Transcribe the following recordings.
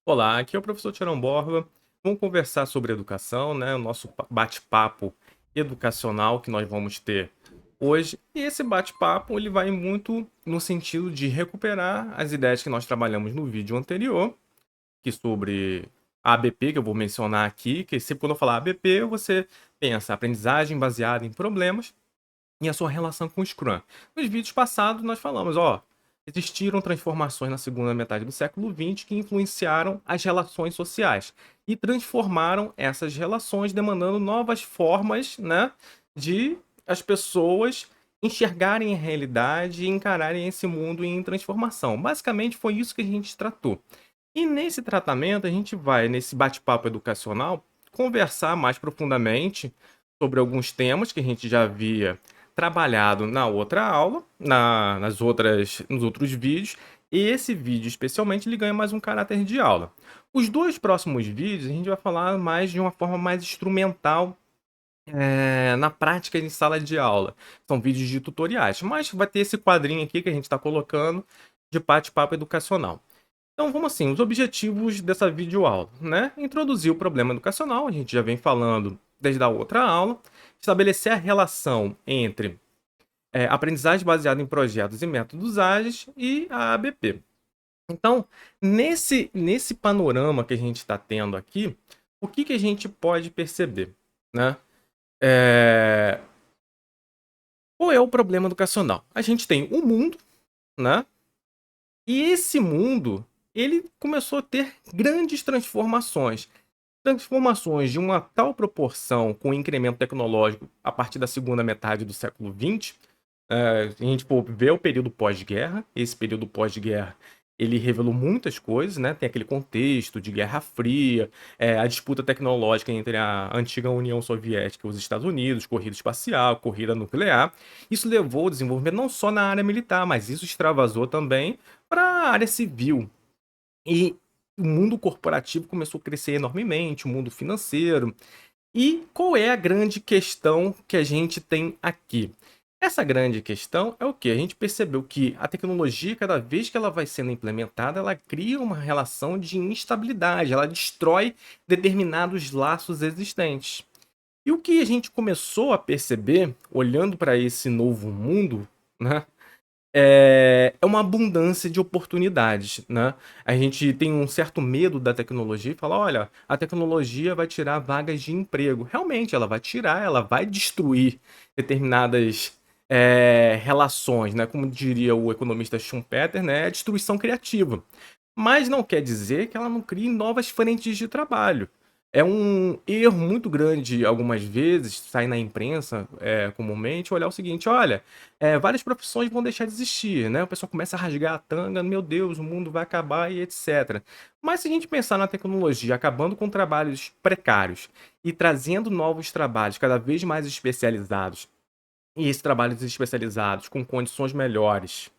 Olá, aqui é o professor Tiarão Borba. Vamos conversar sobre educação, né? O nosso bate-papo educacional que nós vamos ter hoje. E esse bate-papo ele vai muito no sentido de recuperar as ideias que nós trabalhamos no vídeo anterior, que sobre a ABP, que eu vou mencionar aqui, que sempre quando eu falar ABP, você pensa aprendizagem baseada em problemas e a sua relação com o Scrum. Nos vídeos passados nós falamos, existiram transformações na segunda metade do século XX que influenciaram as relações sociais e transformaram essas relações, demandando novas formas, né, de as pessoas enxergarem a realidade e encararem esse mundo em transformação. Basicamente foi isso que a gente tratou. E nesse tratamento a gente vai, nesse bate-papo educacional, conversar mais profundamente sobre alguns temas que a gente já havia trabalhado na outra aula, nos outros vídeos, e esse vídeo especialmente ele ganha mais um caráter de aula. Os dois próximos vídeos a gente vai falar mais de uma forma mais instrumental, na prática em sala de aula. São vídeos de tutoriais, mas vai ter esse quadrinho aqui que a gente está colocando de bate-papo educacional. Então vamos assim, os objetivos dessa videoaula, né? Introduzir o problema educacional, a gente já vem falando desde a outra aula, estabelecer a relação entre aprendizagem baseada em projetos e métodos ágeis e a ABP. Então, nesse panorama que a gente está tendo aqui, o que a gente pode perceber, né? É, Qual é o problema educacional? A gente tem o mundo, né? E esse mundo, ele começou a ter grandes transformações. Transformações de uma tal proporção com o incremento tecnológico a partir da segunda metade do século XX. A gente for ver o período pós-guerra, esse período pós-guerra ele revelou muitas coisas, né? Tem aquele contexto de Guerra Fria, a disputa tecnológica entre a antiga União Soviética e os Estados Unidos, corrida espacial, corrida nuclear. Isso levou ao desenvolvimento não só na área militar, mas isso extravasou também para a área civil. E o mundo corporativo começou a crescer enormemente, o mundo financeiro. E qual é a grande questão que a gente tem aqui? Essa grande questão é o que? A gente percebeu que a tecnologia, cada vez que ela vai sendo implementada, ela cria uma relação de instabilidade, ela destrói determinados laços existentes. E o que a gente começou a perceber, olhando para esse novo mundo, né? É uma abundância de oportunidades, né. A gente tem um certo medo da tecnologia e fala: "Olha, a tecnologia vai tirar vagas de emprego". Realmente, ela vai tirar, ela vai destruir determinadas, relações, né, como diria o economista Schumpeter, né, é destruição criativa. Mas não quer dizer que ela não crie novas frentes de trabalho. É um erro muito grande, algumas vezes, sair na imprensa, comumente, olhar o seguinte: "Olha, várias profissões vão deixar de existir", né, o pessoal começa a rasgar a tanga, "Meu Deus, o mundo vai acabar", e etcétera. Mas se a gente pensar na tecnologia acabando com trabalhos precários e trazendo novos trabalhos cada vez mais especializados, e esses trabalhos especializados com condições melhores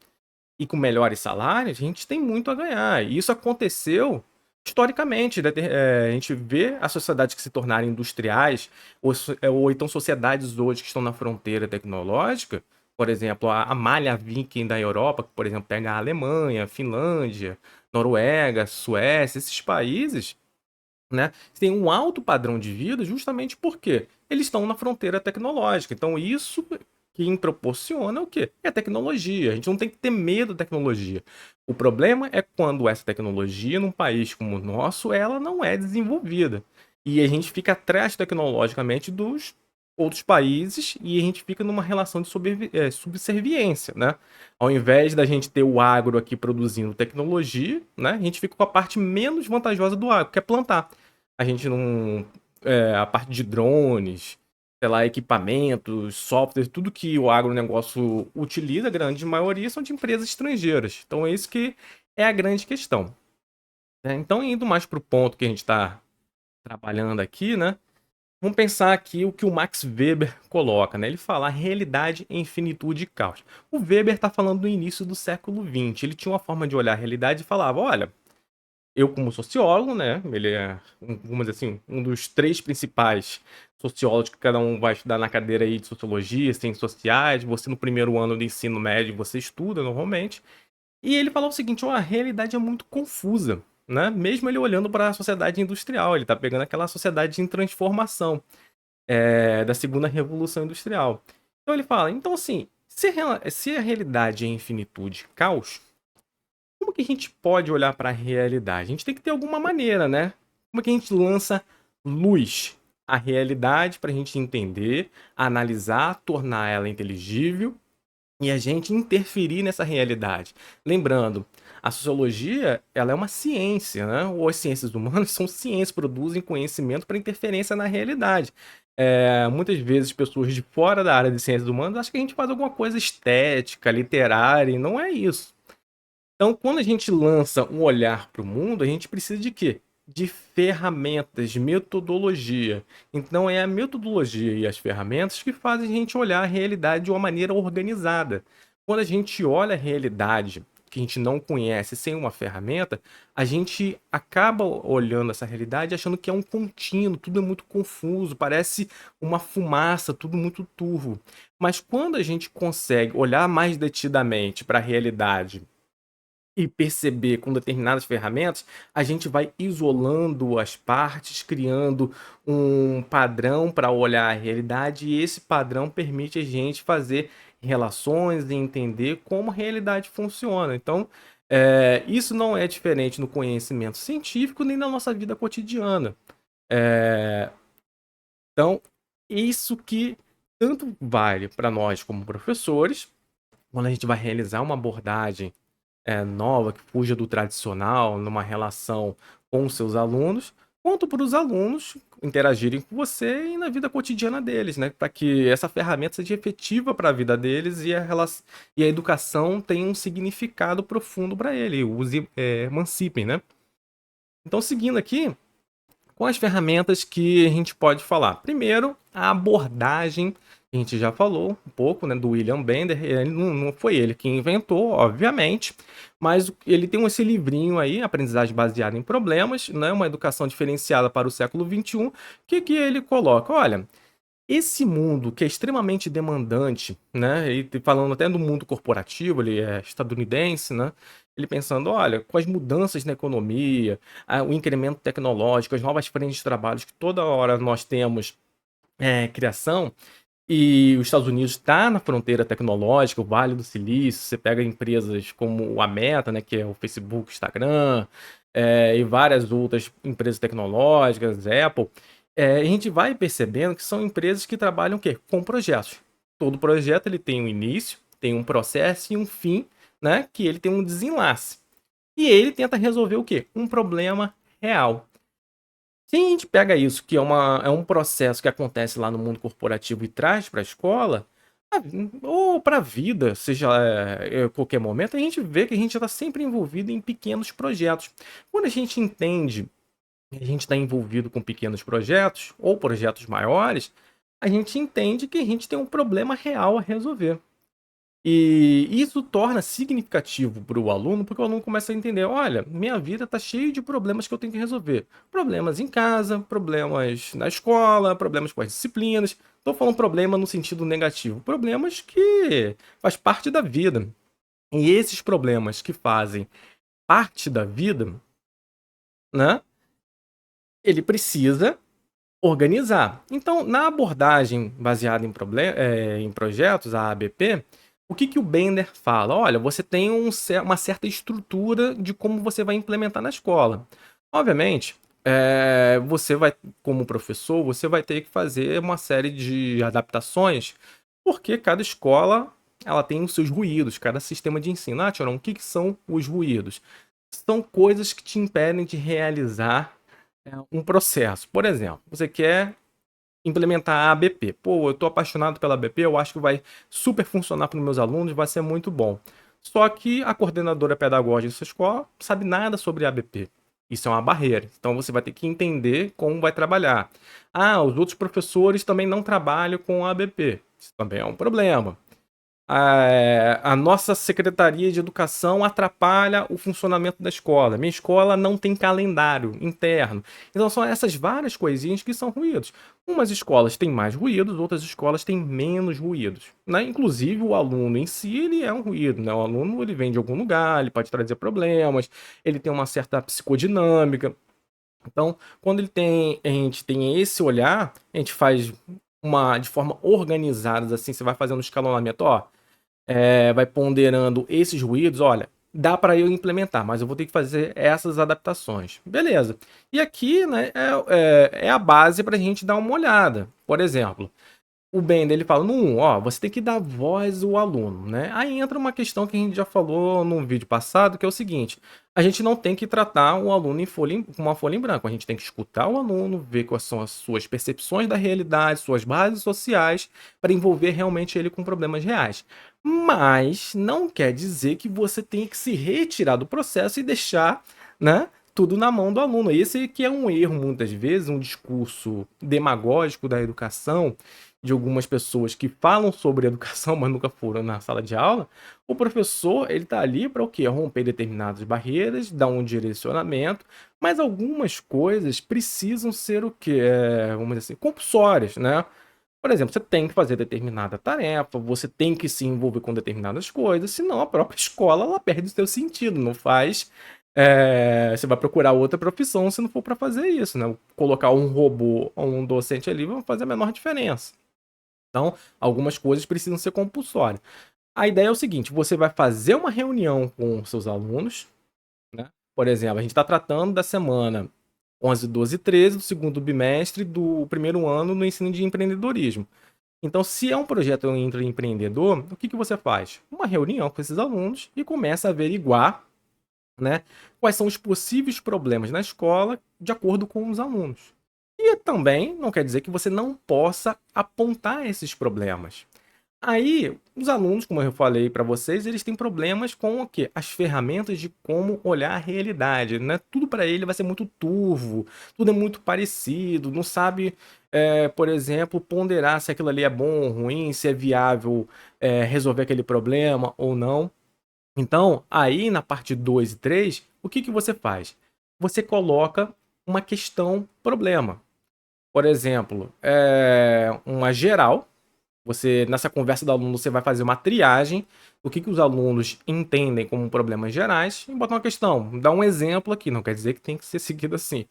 e com melhores salários, a gente tem muito a ganhar. E isso aconteceu historicamente, a gente vê as sociedades que se tornaram industriais, ou então sociedades hoje que estão na fronteira tecnológica, por exemplo, a malha Viking da Europa, que, por exemplo, pega a Alemanha, Finlândia, Noruega, Suécia, esses países, né, têm um alto padrão de vida justamente porque eles estão na fronteira tecnológica. Então isso quem proporciona o quê? É a tecnologia. A gente não tem que ter medo da tecnologia. O problema é quando essa tecnologia, num país como o nosso, ela não é desenvolvida. E a gente fica atrás tecnologicamente dos outros países e a gente fica numa relação de subserviência, né? Ao invés da gente ter o agro aqui produzindo tecnologia, né? A gente fica com a parte menos vantajosa do agro, que é plantar. A gente não. A parte de drones, sei lá, equipamentos, software, tudo que o agronegócio utiliza, a grande maioria são de empresas estrangeiras. Então é isso que é a grande questão, né. Então indo mais para o ponto que a gente está trabalhando aqui, né, vamos pensar aqui o que o Max Weber coloca, né, ele fala: "A realidade em finitude e caos". O Weber está falando do início do século XX, ele tinha uma forma de olhar a realidade e falava: "Olha, eu como sociólogo, né, ele é vamos dizer assim, um dos 3 principais sociólogos que cada um vai estudar na cadeira aí de sociologia, ciências sociais, você no primeiro ano do ensino médio você estuda normalmente, e ele falou o seguinte: "Ó, a realidade é muito confusa", né? Mesmo ele olhando para a sociedade industrial, ele está pegando aquela sociedade em transformação, da segunda revolução industrial. Então ele fala, então assim, se a realidade é infinitude, caos, como que a gente pode olhar para a realidade? A gente tem que ter alguma maneira, né? Como que a gente lança luz à realidade para a gente entender, analisar, tornar ela inteligível e a gente interferir nessa realidade. Lembrando, a sociologia, ela é uma ciência, né? Ou as ciências humanas são ciências, produzem conhecimento para interferência na realidade. Muitas vezes pessoas de fora da área de ciências humanas acham que a gente faz alguma coisa estética, literária, e não é isso. Então, quando a gente lança um olhar para o mundo, a gente precisa de quê? De ferramentas, de metodologia. Então, é a metodologia e as ferramentas que fazem a gente olhar a realidade de uma maneira organizada. Quando a gente olha a realidade que a gente não conhece sem uma ferramenta, a gente acaba olhando essa realidade achando que é um contínuo, tudo é muito confuso, parece uma fumaça, tudo muito turvo. Mas quando a gente consegue olhar mais detidamente para a realidade e perceber com determinadas ferramentas, a gente vai isolando as partes, criando um padrão para olhar a realidade, e esse padrão permite a gente fazer relações e entender como a realidade funciona. Então, isso não é diferente no conhecimento científico nem na nossa vida cotidiana. Eh, então, isso que tanto vale para nós como professores, quando a gente vai realizar uma abordagem nova, que fuja do tradicional, numa relação com os seus alunos, quanto para os alunos interagirem com você e na vida cotidiana deles, né? Para que essa ferramenta seja efetiva para a vida deles e a educação tenha um significado profundo para ele, use, emancipem, né? Então, seguindo aqui, com as ferramentas que a gente pode falar. Primeiro, a abordagem, a gente já falou um pouco, né, do William Bender. Ele não foi ele que inventou, obviamente, mas ele tem esse livrinho aí, Aprendizagem Baseada em Problemas, né, uma educação diferenciada para o século XXI, que ele coloca, olha, esse mundo que é extremamente demandante, né, e falando até do mundo corporativo, ele é estadunidense, né, ele pensando, olha, com as mudanças na economia, o incremento tecnológico, as novas frentes de trabalho que toda hora nós temos criação, e os Estados Unidos está na fronteira tecnológica, o Vale do Silício, você pega empresas como a Meta, né, que é o Facebook, Instagram, e várias outras empresas tecnológicas, Apple, a gente vai percebendo que são empresas que trabalham o quê? Com projetos. Todo projeto ele tem um início, tem um processo e um fim, né, que ele tem um desenlace. E ele tenta resolver o quê? Um problema real. Se a gente pega isso, que é um processo que acontece lá no mundo corporativo e traz para a escola, ou para a vida, seja qualquer momento, a gente vê que a gente está sempre envolvido em pequenos projetos. Quando a gente entende que a gente está envolvido com pequenos projetos ou projetos maiores, a gente entende que a gente tem um problema real a resolver. E isso torna significativo para o aluno, porque o aluno começa a entender: olha, minha vida está cheia de problemas que eu tenho que resolver. Problemas em casa, problemas na escola, problemas com as disciplinas. Estou falando problema no sentido negativo. Problemas que faz parte da vida. E esses problemas que fazem parte da vida, né? Ele precisa organizar. Então, na abordagem baseada em projetos, a ABP, o que o Bender fala? Olha, você tem uma certa estrutura de como você vai implementar na escola. Obviamente, você vai, como professor, você vai ter que fazer uma série de adaptações, porque cada escola ela tem os seus ruídos, cada sistema de ensino. Ah, Tiorão, o que são os ruídos? São coisas que te impedem de realizar um processo. Por exemplo, você quer implementar a ABP. Pô, eu tô apaixonado pela ABP, eu acho que vai super funcionar para os meus alunos, vai ser muito bom. Só que a coordenadora pedagógica da sua escola não sabe nada sobre a ABP. Isso é uma barreira. Então você vai ter que entender como vai trabalhar. Ah, os outros professores também não trabalham com a ABP. Isso também é um problema. a nossa secretaria de educação atrapalha o funcionamento da escola. Minha escola não tem calendário interno. Então são essas várias coisinhas que são ruídos. Umas escolas têm mais ruídos, outras escolas têm menos ruídos, né? Inclusive o aluno em si, ele é um ruído, né? O aluno, ele vem de algum lugar, ele pode trazer problemas, ele tem uma certa psicodinâmica. Então, quando a gente tem esse olhar, a gente faz de forma organizada, assim, você vai fazendo um escalonamento, ó, vai ponderando esses ruídos, olha, dá para eu implementar, mas eu vou ter que fazer essas adaptações. Beleza. E aqui, né, é a base para a gente dar uma olhada. Por exemplo, o Bender, ele fala, no 1, ó, você tem que dar voz ao aluno, né? Aí entra uma questão que a gente já falou num vídeo passado, que é o seguinte, a gente não tem que tratar o aluno com uma folha em branco, a gente tem que escutar o aluno, ver quais são as suas percepções da realidade, suas bases sociais, para envolver realmente ele com problemas reais. Mas não quer dizer que você tem que se retirar do processo e deixar, né, tudo na mão do aluno. Esse que é um erro, muitas vezes, um discurso demagógico da educação, de algumas pessoas que falam sobre educação, mas nunca foram na sala de aula. O professor, ele tá ali para o quê? Romper determinadas barreiras, dar um direcionamento, mas algumas coisas precisam ser o quê? Vamos dizer assim, compulsórias, né? Por exemplo, você tem que fazer determinada tarefa, você tem que se envolver com determinadas coisas, senão a própria escola, ela perde o seu sentido, não faz. Você vai procurar outra profissão se não for para fazer isso, né? Colocar um robô ou um docente ali vai fazer a menor diferença. Então, algumas coisas precisam ser compulsórias. A ideia é o seguinte: você vai fazer uma reunião com seus alunos, né? Por exemplo, a gente está tratando da semana 11, 12 e 13 do segundo bimestre do primeiro ano no ensino de empreendedorismo. Então, se é um projeto empreendedor, o que, que você faz? Uma reunião com esses alunos e começa a averiguar, né, quais são os possíveis problemas na escola de acordo com os alunos. E também não quer dizer que você não possa apontar esses problemas. Aí, os alunos, como eu falei para vocês, eles têm problemas com o quê? As ferramentas de como olhar a realidade, né? Tudo para ele vai ser muito turvo, tudo é muito parecido, não sabe, por exemplo, ponderar se aquilo ali é bom ou ruim, se é viável, resolver aquele problema ou não. Então, aí na parte 2 e 3, o que que você faz? Você coloca uma questão problema. Por exemplo, uma geral. Você, nessa conversa do aluno, você vai fazer uma triagem do que os alunos entendem como problemas gerais e botar uma questão. Dá um exemplo aqui, não quer dizer que tem que ser seguido assim.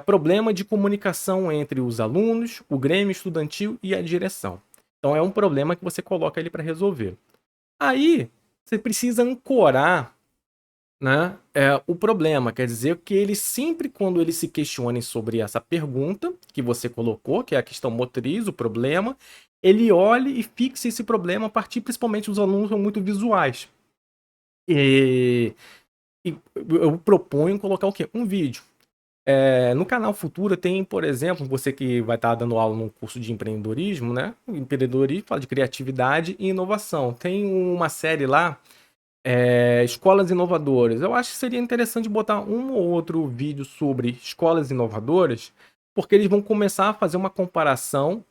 Problema de comunicação entre os alunos, o grêmio estudantil e a direção. Então é um problema que você coloca ali para resolver. Aí você precisa ancorar, né, o problema. Quer dizer que eles sempre, quando eles se questionem sobre essa pergunta que você colocou, que é a questão motriz, o problema, ele olhe e fixe esse problema a partir, principalmente, os alunos são muito visuais. E, e eu proponho colocar o quê? Um vídeo. No canal Futura tem, por exemplo, você que vai estar dando aula num curso de empreendedorismo, né? Empreendedorismo fala de criatividade e inovação. Tem uma série lá, escolas inovadoras. Eu acho que seria interessante botar um ou outro vídeo sobre escolas inovadoras, porque eles vão começar a fazer uma comparação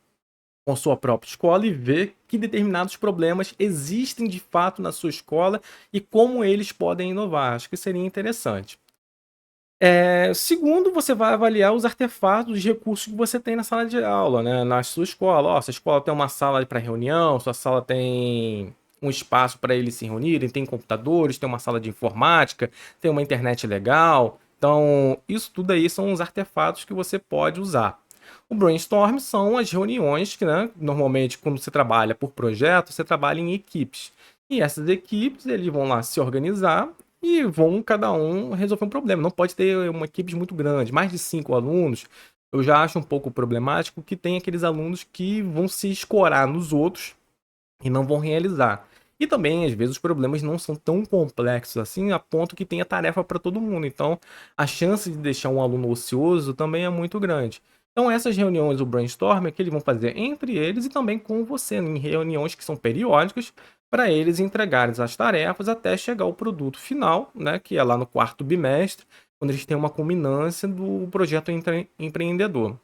com a sua própria escola e ver que determinados problemas existem de fato na sua escola e como eles podem inovar. Acho que seria interessante. Segundo, você vai avaliar os artefatos, os recursos que você tem na sala de aula, né? Na sua escola. Ó, sua escola tem uma sala para reunião, sua sala tem um espaço para eles se reunirem, tem computadores, tem uma sala de informática, tem uma internet legal. Então, isso tudo aí são os artefatos que você pode usar. O brainstorm são as reuniões que, né, normalmente, quando você trabalha por projeto, você trabalha em equipes. E essas equipes, eles vão lá se organizar e vão cada um resolver um problema. Não pode ter uma equipe muito grande, mais de 5 alunos. Eu já acho um pouco problemático que tem aqueles alunos que vão se escorar nos outros e não vão realizar. E também, às vezes, os problemas não são tão complexos assim, a ponto que tenha tarefa para todo mundo. Então, a chance de deixar um aluno ocioso também é muito grande. Então, essas reuniões, o brainstorm, é que eles vão fazer entre eles e também com você, em reuniões que são periódicas, para eles entregarem as tarefas até chegar ao produto final, né, que é lá no quarto bimestre, quando eles têm uma culminância do projeto empreendedor.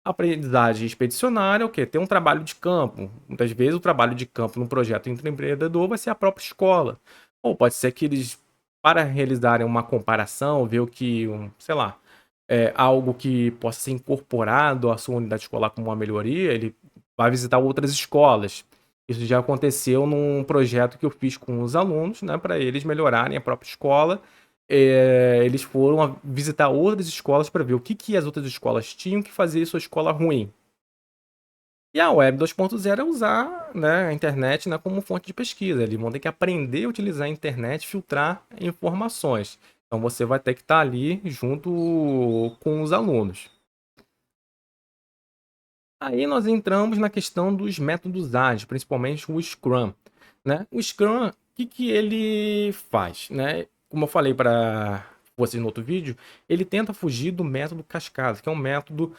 Aprendizagem expedicionária é o quê? Ter um trabalho de campo. Muitas vezes o trabalho de campo num projeto intraempreendedor vai ser a própria escola. Ou pode ser que eles, para realizarem uma comparação, ver o que, sei lá, algo que possa ser incorporado à sua unidade escolar como uma melhoria, ele vai visitar outras escolas. Isso já aconteceu num projeto que eu fiz com os alunos, né, para eles melhorarem a própria escola. Eles foram visitar outras escolas para ver o que, que as outras escolas tinham que fazer sua escola ruim. E a Web 2.0 é usar, né, a internet, né, como fonte de pesquisa. Eles vão ter que aprender a utilizar a internet, filtrar informações. Então você vai ter que estar ali junto com os alunos. Aí nós entramos na questão dos métodos ágeis, principalmente o Scrum, né? O Scrum, o que que ele faz, né? Como eu falei para vocês no outro vídeo, ele tenta fugir do método cascata, que é um método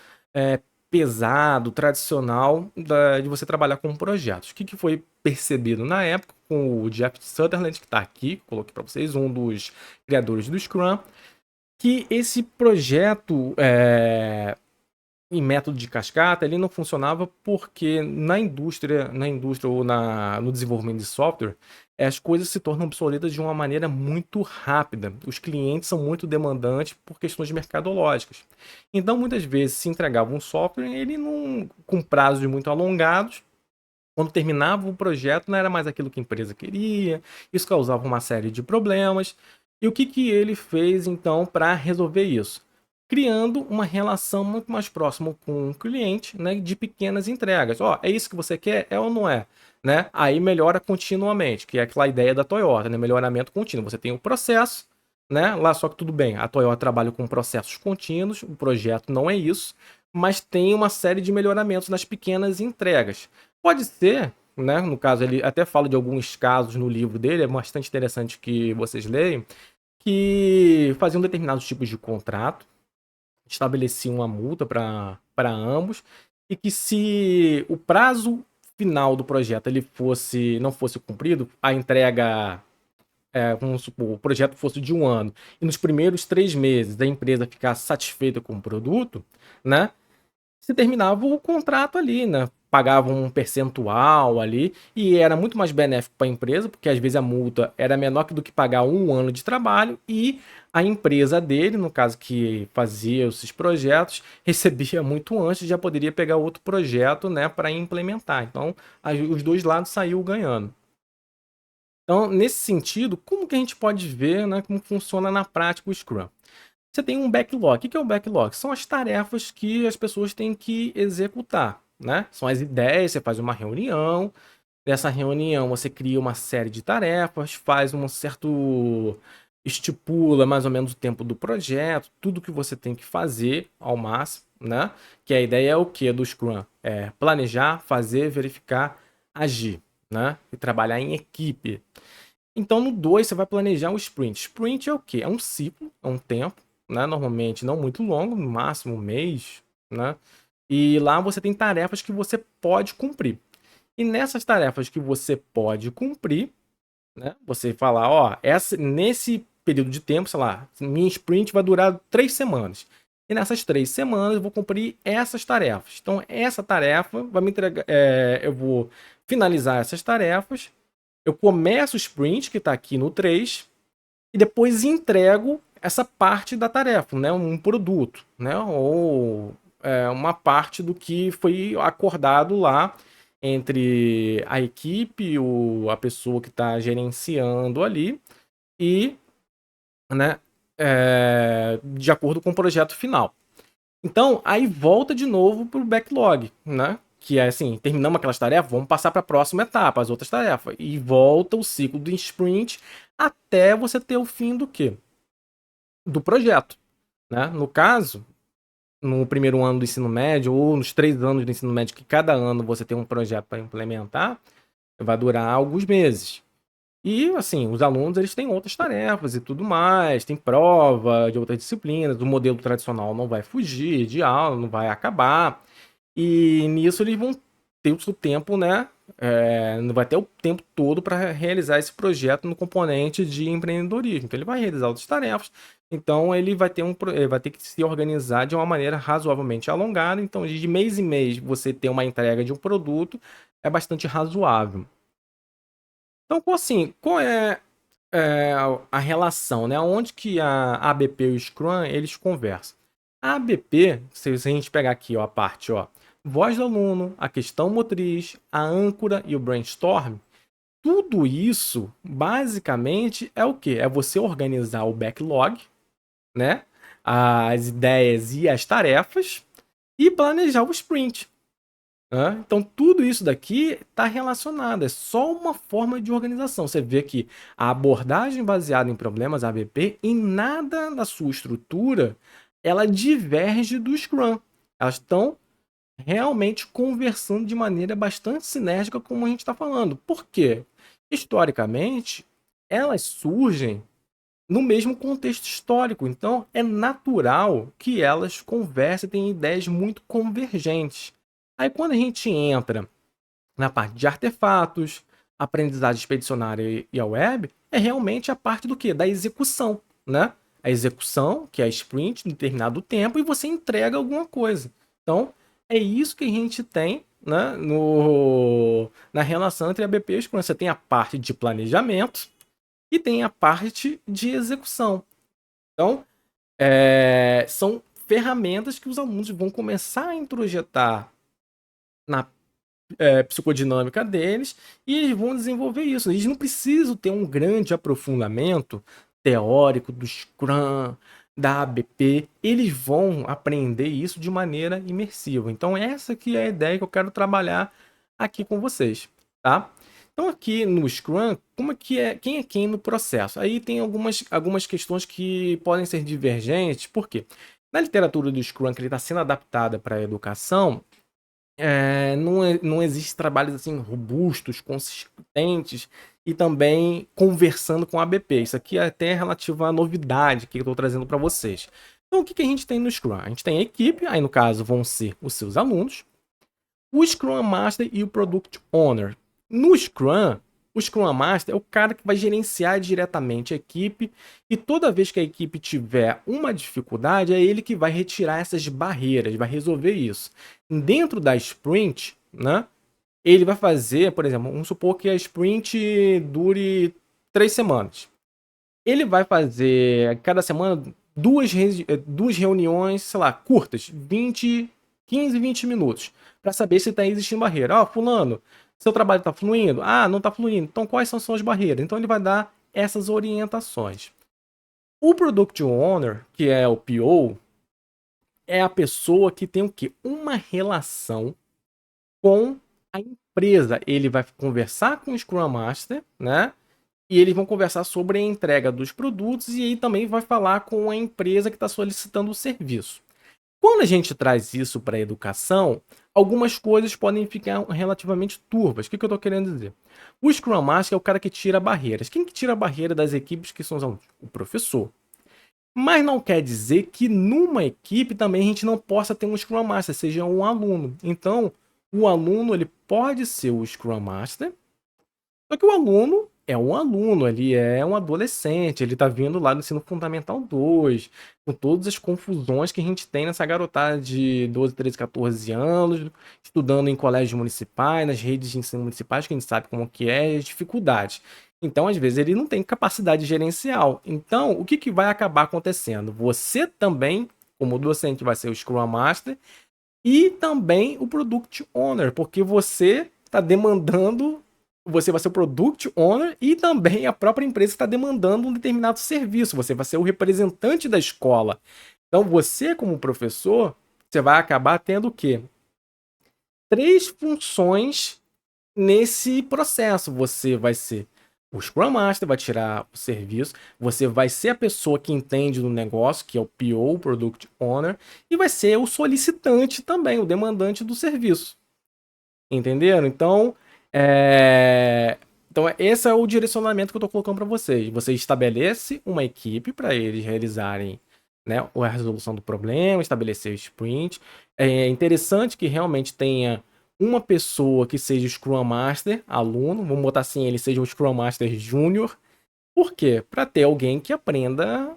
pesado, tradicional de você trabalhar com projetos. O que que foi percebido na época com o Jeff Sutherland, que está aqui, coloquei para vocês, um dos criadores do Scrum, que esse projeto em método de cascata, ele não funcionava porque na indústria ou no desenvolvimento de software, as coisas se tornam obsoletas de uma maneira muito rápida. Os clientes são muito demandantes por questões mercadológicas. Então, muitas vezes, se entregava um software, ele não, com prazos muito alongados, quando terminava o projeto, não era mais aquilo que a empresa queria, isso causava uma série de problemas. E o que que ele fez, então, para resolver isso? Criando uma relação muito mais próxima com o cliente, né, de pequenas entregas. Ó, é isso que você quer? É ou não é? Né? Aí melhora continuamente, que é aquela ideia da Toyota, né? Melhoramento contínuo. Você tem o processo, né? Lá só que tudo bem, a Toyota trabalha com processos contínuos, o projeto não é isso, mas tem uma série de melhoramentos nas pequenas entregas. Pode ser, né? No caso, ele até fala de alguns casos no livro dele, é bastante interessante que vocês leiam, que faziam determinados tipos de contrato, estabeleciam uma multa para ambos, e que se o prazo final do projeto ele não fosse cumprido, a entrega, vamos supor, o projeto fosse de 1 ano, e nos primeiros 3 meses a empresa ficasse satisfeita com o produto, né? Se terminava o contrato ali, né? Pagava um percentual ali e era muito mais benéfico para a empresa, porque às vezes a multa era menor do que pagar 1 ano de trabalho e a empresa dele, no caso que fazia esses projetos, recebia muito antes, já poderia pegar outro projeto, né, para implementar. Então, os dois lados saíram ganhando. Então, nesse sentido, como que a gente pode ver, né, como funciona na prática o Scrum? Você tem um backlog. O que é um backlog? São as tarefas que as pessoas têm que executar, né? São as ideias, você faz uma reunião, nessa reunião você cria uma série de tarefas, faz um certo... estipula mais ou menos o tempo do projeto, tudo que você tem que fazer ao máximo, né? Que a ideia é o que do Scrum? É planejar, fazer, verificar, agir, né? E trabalhar em equipe. Então, no 2, você vai planejar um sprint. Sprint é o quê? É um ciclo, é um tempo, né? Normalmente não muito longo, no máximo 1 mês, né? E lá você tem tarefas que você pode cumprir. E nessas tarefas que você pode cumprir, né? Você fala, ó, nesse período de tempo, sei lá, minha sprint vai durar 3 semanas. E nessas 3 semanas eu vou cumprir essas tarefas. Então, essa tarefa vai me entregar. Eu vou finalizar essas tarefas, eu começo o sprint, que está aqui no 3, e depois entrego essa parte da tarefa, né? Um produto, né? Ou uma parte do que foi acordado lá entre a equipe, a pessoa que está gerenciando ali, e, né, de acordo com o projeto final. Então, aí volta de novo para o backlog, né? Que é assim, terminamos aquelas tarefas, vamos passar para a próxima etapa, as outras tarefas. E volta o ciclo do sprint até você ter o fim do quê? Do projeto, né? No caso, no primeiro ano do ensino médio, ou nos 3 anos do ensino médio, que cada ano você tem um projeto para implementar, vai durar alguns meses. E, assim, os alunos, eles têm outras tarefas e tudo mais, tem prova de outras disciplinas, o modelo tradicional não vai fugir de aula, não vai acabar. E nisso eles vão ter o seu tempo, né, não vai ter o tempo todo para realizar esse projeto no componente de empreendedorismo. Então, ele vai realizar outras tarefas. Então, ele vai ter ele vai ter que se organizar de uma maneira razoavelmente alongada. Então, de mês em mês, você ter uma entrega de um produto é bastante razoável. Então, assim, qual é a relação, né? Onde que a ABP e o Scrum, eles conversam. A ABP, se a gente pegar aqui, ó, a parte, ó, voz do aluno, a questão motriz, a âncora e o brainstorm, tudo isso, basicamente, é o quê? É você organizar o backlog, né? As ideias e as tarefas e planejar o sprint. Né? Então, tudo isso daqui está relacionado, é só uma forma de organização. Você vê que a abordagem baseada em problemas ABP, em nada da sua estrutura, ela diverge do Scrum. Elas estão realmente conversando de maneira bastante sinérgica, como a gente está falando. Por quê? Historicamente, elas surgem no mesmo contexto histórico. Então, é natural que elas conversem, tenham ideias muito convergentes. Aí, quando a gente entra na parte de artefatos, aprendizagem expedicionária e a web, é realmente a parte do quê? Da execução, né? A execução, que é a sprint, em determinado tempo, e você entrega alguma coisa. Então, é isso que a gente tem, né, na relação entre a BP e o Scrum. Você tem a parte de planejamento e tem a parte de execução. Então, são ferramentas que os alunos vão começar a introjetar na psicodinâmica deles e eles vão desenvolver isso. Eles não precisam ter um grande aprofundamento teórico do Scrum, da ABP. Eles vão aprender isso de maneira imersiva. Então, essa que é a ideia que eu quero trabalhar aqui com vocês, tá? Então, aqui no Scrum, como é que quem é quem no processo? Aí tem algumas questões que podem ser divergentes, por quê? Na literatura do Scrum, que ele está sendo adaptada para a educação, não existe trabalhos assim robustos, consistentes e também conversando com a ABP. Isso aqui é até relativo à novidade que eu estou trazendo para vocês. Então, o que a gente tem no Scrum? A gente tem a equipe, aí no caso vão ser os seus alunos, o Scrum Master e o Product Owner. No Scrum, o Scrum Master é o cara que vai gerenciar diretamente a equipe e toda vez que a equipe tiver uma dificuldade, é ele que vai retirar essas barreiras, vai resolver isso. Dentro da sprint, né, ele vai fazer, por exemplo, vamos supor que a sprint dure 3 semanas. Ele vai fazer cada semana duas reuniões, sei lá, curtas, 15, 20 minutos, para saber se está existindo barreira. Ó, fulano, seu trabalho está fluindo? Ah, não está fluindo. Então, quais são as barreiras? Então, ele vai dar essas orientações. O Product Owner, que é o PO, é a pessoa que tem o quê? Uma relação com a empresa. Ele vai conversar com o Scrum Master, né? E eles vão conversar sobre a entrega dos produtos e aí também vai falar com a empresa que está solicitando o serviço. Quando a gente traz isso para a educação, algumas coisas podem ficar relativamente turvas. O que eu estou querendo dizer? O Scrum Master é o cara que tira barreiras. Quem que tira a barreira das equipes que são os alunos? O professor. Mas não quer dizer que numa equipe também a gente não possa ter um Scrum Master, seja um aluno. Então, o aluno ele pode ser o Scrum Master, só que o aluno é um aluno, ele é um adolescente, ele tá vindo lá do ensino fundamental 2, com todas as confusões que a gente tem nessa garotada de 12, 13, 14 anos, estudando em colégios municipais, nas redes de ensino municipais, que a gente sabe como que é, as dificuldades. Então, às vezes, ele não tem capacidade gerencial. Então, o que vai acabar acontecendo? Você também, como docente, vai ser o Scrum Master e também o Product Owner, porque você está demandando, você vai ser o Product Owner e também a própria empresa está demandando um determinado serviço, você vai ser o representante da escola. Então você, como professor, você vai acabar tendo o quê? 3 funções nesse processo. Você vai ser o Scrum Master, vai tirar o serviço, você vai ser a pessoa que entende do negócio, que é o PO, o Product Owner, e vai ser o solicitante também, o demandante do serviço. Entenderam? Então, esse é o direcionamento que eu estou colocando para vocês. Você estabelece uma equipe para eles realizarem, né, a resolução do problema, estabelecer o sprint. É interessante que realmente tenha uma pessoa que seja Scrum Master, aluno, vamos botar assim, ele seja um Scrum Master Júnior. Por quê? Para ter alguém que aprenda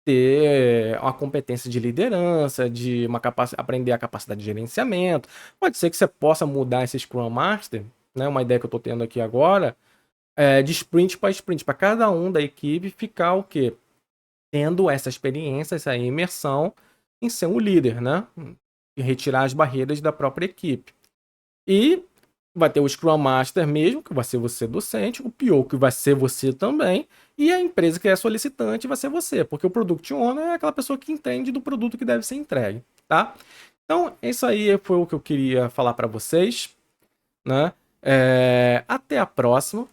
ter uma competência de liderança, aprender a capacidade de gerenciamento. Pode ser que você possa mudar esse Scrum Master, né? Uma ideia que eu estou tendo aqui agora, de sprint para sprint, para cada um da equipe ficar o quê? Tendo essa experiência, essa imersão em ser um líder, né? E retirar as barreiras da própria equipe. E vai ter o Scrum Master mesmo, que vai ser você docente, o PO, que vai ser você também, e a empresa que é solicitante vai ser você, porque o Product Owner é aquela pessoa que entende do produto que deve ser entregue, tá? Então, isso aí foi o que eu queria falar para vocês, né? Até a próxima.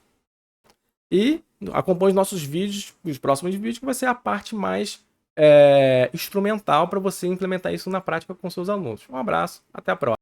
E acompanhe os nossos vídeos, os próximos vídeos, que vai ser a parte mais instrumental para você implementar isso na prática com seus alunos. Um abraço, até a próxima.